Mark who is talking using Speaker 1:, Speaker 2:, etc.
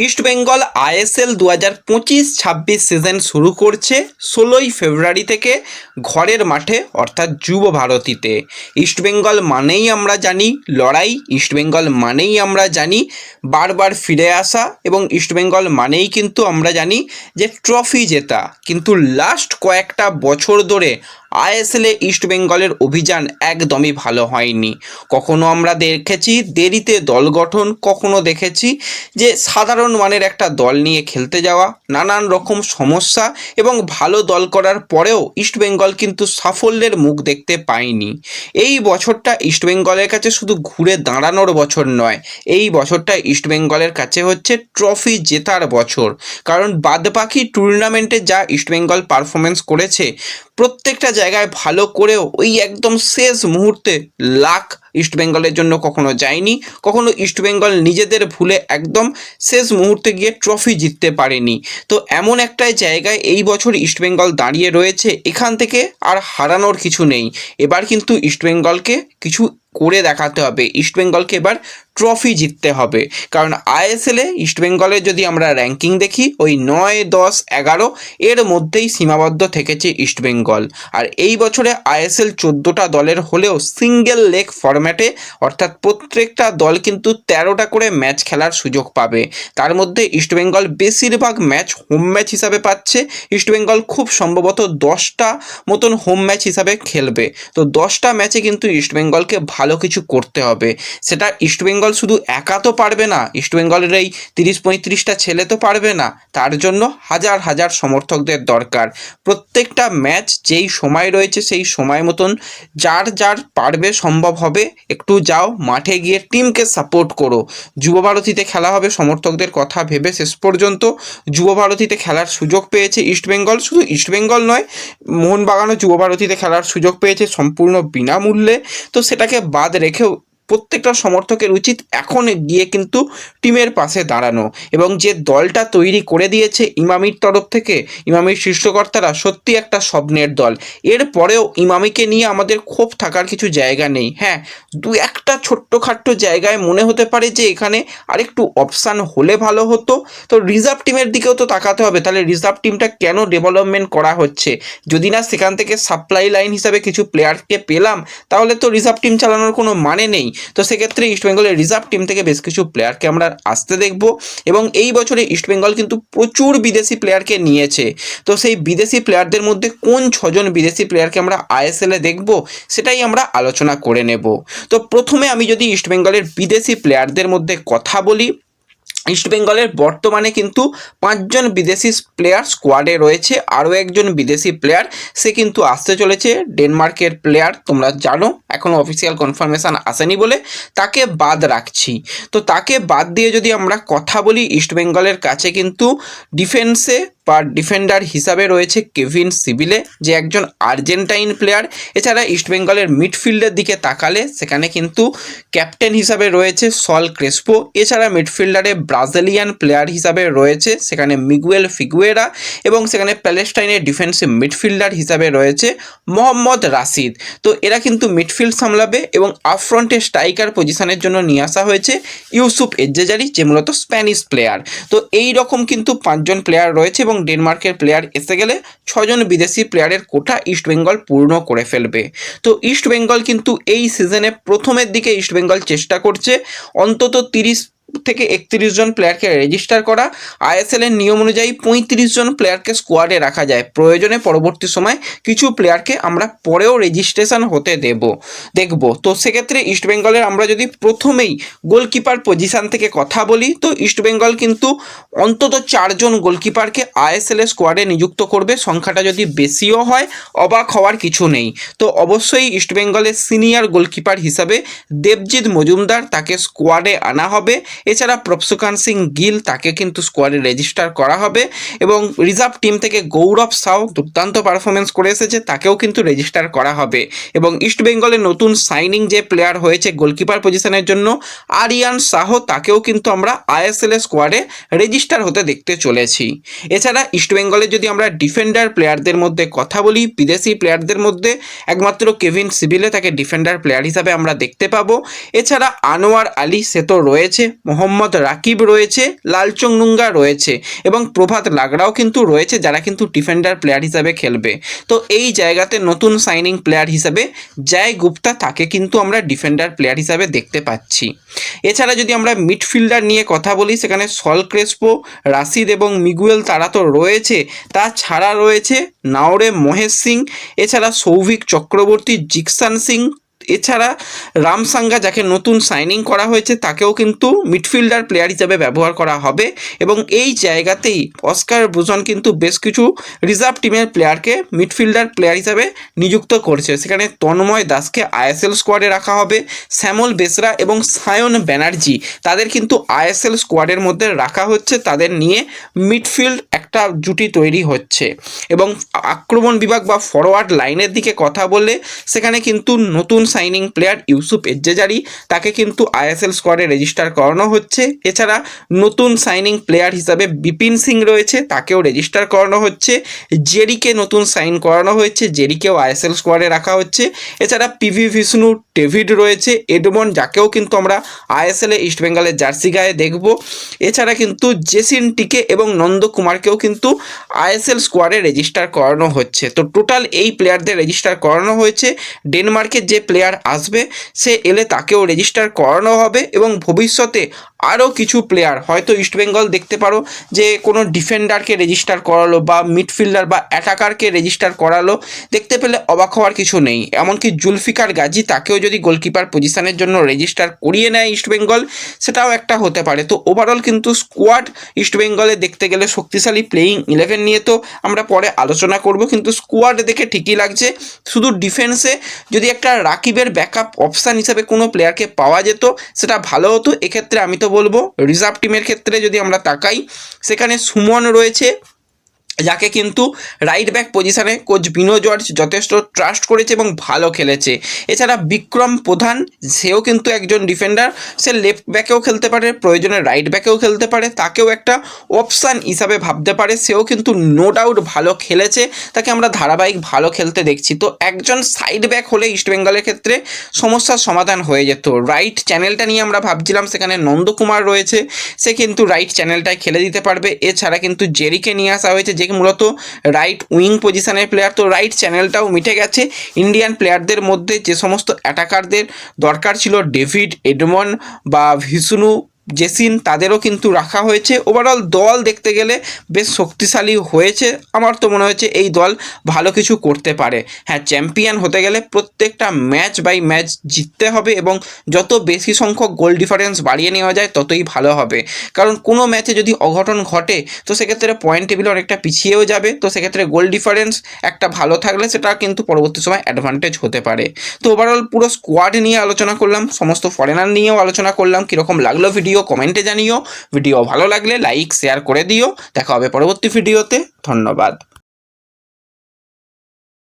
Speaker 1: East Bengal ISL 2025-26 season শুরু করছে 16ই ফেব্রুয়ারি থেকে ঘরের মাঠে অর্থাৎ যুব ভারতীতে। ইস্ট বেঙ্গল মানেই আমরা জানি লড়াই, ইস্ট বেঙ্গল মানেই আমরা জানি বারবার ফিরে আসা, এবং ইস্ট বেঙ্গল মানেই কিন্তু আমরা জানি যে ট্রফি জেতা। কিন্তু লাস্ট কয়েকটা বছর ধরে আইএসএলে ইস্ট বেঙ্গলের অভিযান একদমই ভালো হয়নি। কখনো আমরা দেখেছি দেরিতে দল গঠন, কখনো দেখেছি যে সাধারণ মানের একটা দল নিয়ে খেলতে যাওয়া, নানান রকম সমস্যা, এবং ভালো দল করার পরেও ইস্ট বেঙ্গল কিন্তু সাফল্যের মুখ দেখতে পায়নি। এই বছরটা ইস্ট বেঙ্গলের কাছে শুধু ঘুরে দাঁড়ানোর বছর নয়, এই বছরটা ইস্ট বেঙ্গলের কাছে হচ্ছে ট্রফি জেতার বছর। কারণ বাদবাকি টুর্নামেন্টে যা ইস্ট বেঙ্গল পারফরমেন্স করেছে, প্রত্যেকটা জায়গায় ভালো করেও ওই একদম শেষ মুহূর্তে লাক ইস্ট বেঙ্গলের জন্য কখনো যায়নি, কখনো ইস্ট বেঙ্গল নিজেদের ভুলে একদম শেষ মুহূর্তে গিয়ে ট্রফি জিততে পারেনি। তো এমন একটা জায়গায় এই বছর ইস্ট বেঙ্গল দাঁড়িয়ে রয়েছে, এখান থেকে আর হারানোর কিছু নেই। এবার কিন্তু ইস্ট বেঙ্গলকে কিছু করে দেখাতে হবে, ইস্ট বেঙ্গলকে এবার ট্রফি জিততে হবে। কারণ আইএসএলে ইস্ট বেঙ্গলের যদি আমরা র্যাঙ্কিং দেখি, ওই 9, 10, 11 এর মধ্যেই সীমাবদ্ধ থেকেছে ইস্ট বেঙ্গল। আর এই বছরে আইএসএল 14টা দলের হলেও সিঙ্গেল লেগ ফরম্যাটে, অর্থাৎ প্রত্যেকটা দল কিন্তু 13টা করে ম্যাচ খেলার সুযোগ পাবে। তার মধ্যে ইস্ট বেঙ্গল বেশিরভাগ ম্যাচ হোম ম্যাচ হিসাবে পাচ্ছে। ইস্ট বেঙ্গল খুব সম্ভবত 10টা মতন হোম ম্যাচ হিসাবে খেলবে। তো 10টা ম্যাচে কিন্তু ইস্ট বেঙ্গলকে ভালো কিছু করতে হবে। সেটা ইস্ট বেঙ্গল শুধু একা তো পারবে না, ইস্ট বেঙ্গলের এই 30-35টা ছেলে তো পারবে না, তার জন্য হাজার হাজার সমর্থকদের দরকার। প্রত্যেকটা ম্যাচ যেই সময় রয়েছে সেই সময় মতন যার যার পারবে সম্ভব হবে একটু যাও মাঠে গিয়ে টিমকে সাপোর্ট করো। যুব ভারতীতে খেলা হবে, সমর্থকদের কথা ভেবে শেষ পর্যন্ত যুব ভারতীতে খেলার সুযোগ পেয়েছে ইস্ট বেঙ্গল। শুধু ইস্ট বেঙ্গল নয়, মোহনবাগানও যুব ভারতীতে খেলার সুযোগ পেয়েছে সম্পূর্ণ বিনামূল্যে। তো সেটাকে বাদ রেখেও প্রত্যেকটা সমর্থকের উচিত এখন গিয়ে কিন্তু টিমের পাশে দাঁড়ানো। এবং যে দলটা তৈরি করে দিয়েছে ইমামির তরফ থেকে, ইমামির শীর্ষকর্তারা, সত্যি একটা স্বপ্নের দল। এরপরেও ইমামিকে নিয়ে আমাদের ক্ষোভ থাকার কিছু জায়গা নেই। হ্যাঁ, দু একটা ছোট্টখাট্টো জায়গায় মনে হতে পারে যে এখানে আরেকটু অপশান হলে ভালো হতো। তো রিজার্ভ টিমের দিকেও তো তাকাতে হবে, তাহলে রিজার্ভ টিমটা কেন ডেভেলপমেন্ট করা হচ্ছে? যদি না সেখান থেকে সাপ্লাই লাইন হিসাবে কিছু প্লেয়ারকে পেলাম, তাহলে তো রিজার্ভ টিম চালানোর কোনো মানে নেই। তো সেক্ষেত্রে ইস্ট বেঙ্গলের রিজার্ভ টিম থেকে বেশ কিছু প্লেয়ারকে আমরা আসতে দেখব। এবং এই বছরে ইস্ট বেঙ্গল কিন্তু প্রচুর বিদেশি প্লেয়ারকে নিয়েছে। তো সেই বিদেশি প্লেয়ারদের মধ্যে কোন 6জন বিদেশি প্লেয়ারকে আমরা আইএসএলে দেখব, সেটাই আমরা আলোচনা করে নেব। তো প্রথমে আমি যদি ইস্ট বেঙ্গলের বিদেশি প্লেয়ারদের মধ্যে কথা বলি, ইস্ট বেঙ্গলের বর্তমানে কিন্তু 5জন বিদেশি প্লেয়ার স্কোয়াডে রয়েছে। আরও একজন বিদেশি প্লেয়ার, সে কিন্তু আসতে চলেছে, ডেনমার্কের প্লেয়ার, তোমরা জানো এখনও অফিসিয়াল কনফার্মেশন আসেনি বলে তাকে বাদ রাখছি। তো তাকে বাদ দিয়ে যদি আমরা কথা বলি, ইস্ট বেঙ্গলের কাছে কিন্তু ডিফেন্সে বা ডিফেন্ডার হিসাবে রয়েছে কেভিন সিবিলে, যে একজন আর্জেন্টাইন প্লেয়ার। এছাড়া ইস্ট বেঙ্গলের মিডফিল্ডের দিকে তাকালে সেখানে কিন্তু ক্যাপ্টেন হিসাবে রয়েছে সল ক্রেসপো। এছাড়া মিডফিল্ডারে ব্রাজিলিয়ান প্লেয়ার হিসাবে রয়েছে সেখানে মিগুয়েল ফিগুয়েরা, এবং সেখানে প্যালেস্টাইনের ডিফেন্সিভ মিডফিল্ডার হিসাবে রয়েছে মোহাম্মদ রাশিদ। তো এরা কিন্তু মিডফিল্ড সামলাবে, এবং আপফ্রন্টে স্ট্রাইকার পজিশনের জন্য নিয়ে আসা হয়েছে ইউসুফ এজ্জেজারি, যে মূলত স্প্যানিশ প্লেয়ার। তো এই রকম কিন্তু 5জন প্লেয়ার রয়েছে, এবং ডেনমার্কের প্লেয়ার এসে গেলে 6জন বিদেশি প্লেয়ারের কোটা ইস্ট বেঙ্গল পূর্ণ করে ফেলবে। তো ইস্ট বেঙ্গল কিন্তু এই সিজনে প্রথমের দিকে ইস্ট বেঙ্গল চেষ্টা করছে অন্তত 30 থেকে 31 জন প্লেয়ারকে রেজিস্টার করা। আইএসএল এর নিয়ম অনুযায়ী 35 জন প্লেয়ারকে স্কোয়াডে রাখা যায়, প্রয়োজনে পরবর্তী সময় কিছু প্লেয়ারকে আমরা পরেও রেজিস্ট্রেশন হতে দেখব। তো সেক্ষেত্রে ইস্ট বেঙ্গলের আমরা যদি প্রথমেই গোলকিপার পজিশান থেকে কথা বলি, তো ইস্ট বেঙ্গল কিন্তু অন্তত 4জন গোলকিপারকে আইএসএল এর স্কোয়াডে নিযুক্ত করবে। সংখ্যাটা যদি বেশিও হয় অবাক হওয়ার কিছু নেই। তো অবশ্যই ইস্ট বেঙ্গলের সিনিয়র গোলকিপার হিসাবে দেবজিৎ মজুমদার, তাকে স্কোয়াডে আনা হবে। এছাড়া প্রভসুকান সিং গিল, তাকে কিন্তু স্কোয়াডে রেজিস্টার করা হবে। এবং রিজার্ভ টিম থেকে গৌরব সাউ দুর্দান্ত পারফরমেন্স করে এসেছে, তাকেও কিন্তু রেজিস্টার করা হবে। এবং ইস্ট বেঙ্গলের নতুন সাইনিং যে প্লেয়ার হয়েছে গোলকিপার পজিশনের জন্য, আরিয়ান সাহ, তাকেও কিন্তু আমরা আইএসএল এর স্কোয়াডে রেজিস্টার হতে দেখতে চলেছি। এছাড়া ইস্ট বেঙ্গলের যদি আমরা ডিফেন্ডার প্লেয়ারদের মধ্যে কথা বলি, বিদেশি প্লেয়ারদের মধ্যে একমাত্র কেভিন সিবিলে, তাকে ডিফেন্ডার প্লেয়ার হিসাবে আমরা দেখতে পাবো। এছাড়া আনোয়ার আলী, সে তো রয়েছে মোহাম্মদ রাকিব রয়েছে, লালচংনুঙ্গা রয়েছে এবং প্রভাত লাগড়াও কিন্তু রয়েছে, যারা কিন্তু ডিফেন্ডার প্লেয়ার হিসাবে খেলবে। তো এই জায়গাতে নতুন সাইনিং প্লেয়ার হিসাবে জয় গুপ্তা, তাকে কিন্তু আমরা ডিফেন্ডার প্লেয়ার হিসাবে দেখতে পাচ্ছি। এছাড়া যদি আমরা মিডফিল্ডার নিয়ে কথা বলি, সেখানে সল ক্রেসপো, রাশিদ এবং মিগুয়েল তারা তো রয়েছে, তাছাড়া রয়েছে নাওরে মহেশ সিং, এছাড়া সৌভিক চক্রবর্তী, জিকসান সিং, এছাড়া রামসাঙ্গা যাকে নতুন সাইনিং করা হয়েছে তাকেও কিন্তু মিডফিল্ডার প্লেয়ার হিসাবে ব্যবহার করা হবে। এবং এই জায়গাতেই অস্কার ব্রুজন কিন্তু বেশ কিছু রিজার্ভ টিমের প্লেয়ারকে মিডফিল্ডার প্লেয়ার হিসাবে নিযুক্ত করছে। সেখানে তন্ময় দাসকে আইএসএল স্কোয়াডে রাখা হবে, শ্যামল বেসরা এবং সায়ন ব্যানার্জি তাদের কিন্তু আইএসএল স্কোয়াডের মধ্যে রাখা হচ্ছে, তাদের নিয়ে মিডফিল্ড একটা জুটি তৈরি হচ্ছে। এবং আক্রমণ বিভাগ বা ফরওয়ার্ড লাইনের দিকে কথা বললে সেখানে কিন্তু নতুন সাইনিং প্লেয়ার ইউসুফ এজ্জেজারি, তাকে কিন্তু আইএসএল স্কোয়াডে রেজিস্টার করানো হচ্ছে। এছাড়া নতুন সাইনিং প্লেয়ার হিসাবে বিপিন সিং রয়েছে, তাকেও রেজিস্টার করানো হচ্ছে। জেরিকে নতুন সাইন করানো হয়েছে, জেরিকেও আইএসএল স্কোয়াডে রাখা হচ্ছে। এছাড়া পিভি বিষ্ণু, ডেভিড রয়েছে, এডমন যাকেও কিন্তু আমরা আইএসএলে ইস্টবেঙ্গলের জার্সি গায়ে দেখব। এছাড়া কিন্তু জেসিন টিকে এবং নন্দকুমারকেও কিন্তু আইএসএল স্কোয়াডে রেজিস্টার করানো হচ্ছে। তো টোটাল এই প্লেয়ারদের রেজিস্টার করানো হয়েছে। ডেনমার্কের যে প্লেয়ার আসবে সে এলে তাকেও রেজিস্টার করানো হবে এবং ভবিষ্যতে আরও কিছু প্লেয়ার হয়তো ইস্টবেঙ্গল দেখতে পারো যে কোনো ডিফেন্ডারকে রেজিস্টার করালো বা মিডফিল্ডার বা অ্যাটাকারকে রেজিস্টার করালো, দেখতে পেলে অবাক হওয়ার কিছু নেই। এমনকি জুলফিকার গাজী, তাকেও যদি গোলকিপার পজিশনের জন্য রেজিস্টার করিয়ে নেয় ইস্টবেঙ্গল, সেটাও একটা হতে পারে। তো ওভারঅল কিন্তু স্কোয়াড ইস্টবেঙ্গলে দেখতে গেলে শক্তিশালী। প্লেয়িং 11 নিয়ে তো আমরা পরে আলোচনা করব, কিন্তু স্কোয়াড দেখে ঠিকই লাগছে। শুধু ডিফেন্সে যদি একটা রাকিবের ব্যাকআপ অপশান হিসেবে কোনো প্লেয়ারকে পাওয়া যেত সেটা ভালো হতো। এক্ষেত্রে আমি তো বলবো রিজার্ভ টিমের ক্ষেত্রে যদি আমরা তাকাই, সেখানে সুমন রয়েছে, যাকে কিন্তু রাইট ব্যাক পজিশনে কোচ বিনো জর্জ যথেষ্ট ট্রাস্ট করেছে এবং ভালো খেলেছে। এছাড়া বিক্রম প্রধান, সেও কিন্তু একজন ডিফেন্ডার, সে লেফট ব্যাকেও খেলতে পারে, প্রয়োজনে রাইট ব্যাকেও খেলতে পারে, তাকেও একটা অপশান হিসাবে ভাবতে পারে। সেও কিন্তু নো ডাউট ভালো খেলেছে, তাকে আমরা ধারাবাহিক ভালো খেলতে দেখছি। তো একজন সাইড ব্যাক হলে ইস্টবেঙ্গলের ক্ষেত্রে সমস্যার সমাধান হয়ে যেত। রাইট চ্যানেলটা নিয়ে আমরা ভাবছিলাম, সেখানে নন্দকুমার রয়েছে, সে কিন্তু রাইট চ্যানেলটায় খেলে দিতে পারবে। এছাড়া কিন্তু জেরিকে নিয়ে আসা হয়েছে, যে মূলত রাইট উইং পজিশনের প্লেয়ার। তো রাইট চ্যানেলটাও মিটে গেছে। ইন্ডিয়ান প্লেয়ারদের মধ্যে যে সমস্ত অ্যাটাকারদের দরকার ছিল, ডেভিড, এডমন বা ভিষ্ণু, জেসিন, তাদেরও কিন্তু রাখা হয়েছে। ওভারঅল দল দেখতে গেলে বেশ শক্তিশালী হয়েছে। আমার তো মনে হয়েছে এই দল ভালো কিছু করতে পারে। হ্যাঁ, চ্যাম্পিয়ন হতে গেলে প্রত্যেকটা ম্যাচ বাই ম্যাচ জিততে হবে এবং যত বেশি সংখ্যক গোল ডিফারেন্স বাড়িয়ে নেওয়া যায় ততই ভালো হবে। কারণ কোনো ম্যাচে যদি অঘটন ঘটে তো সেক্ষেত্রে পয়েন্ট টেবিলে অনেকটা পিছিয়েও যাবে। তো সেক্ষেত্রে গোল ডিফারেন্স একটা ভালো থাকলে সেটা কিন্তু পরবর্তী সময় অ্যাডভান্টেজ হতে পারে। তো ওভারঅল পুরো স্কোয়াড নিয়ে আলোচনা করলাম, সমস্ত ফরেনার নিয়েও আলোচনা করলাম। কীরকম লাগলো ভিডিও কমেন্টে জানিও। ভিডিও ভালো লাগলে লাইক শেয়ার করে দিও। দেখা হবে পরবর্তী ভিডিওতে। ধন্যবাদ।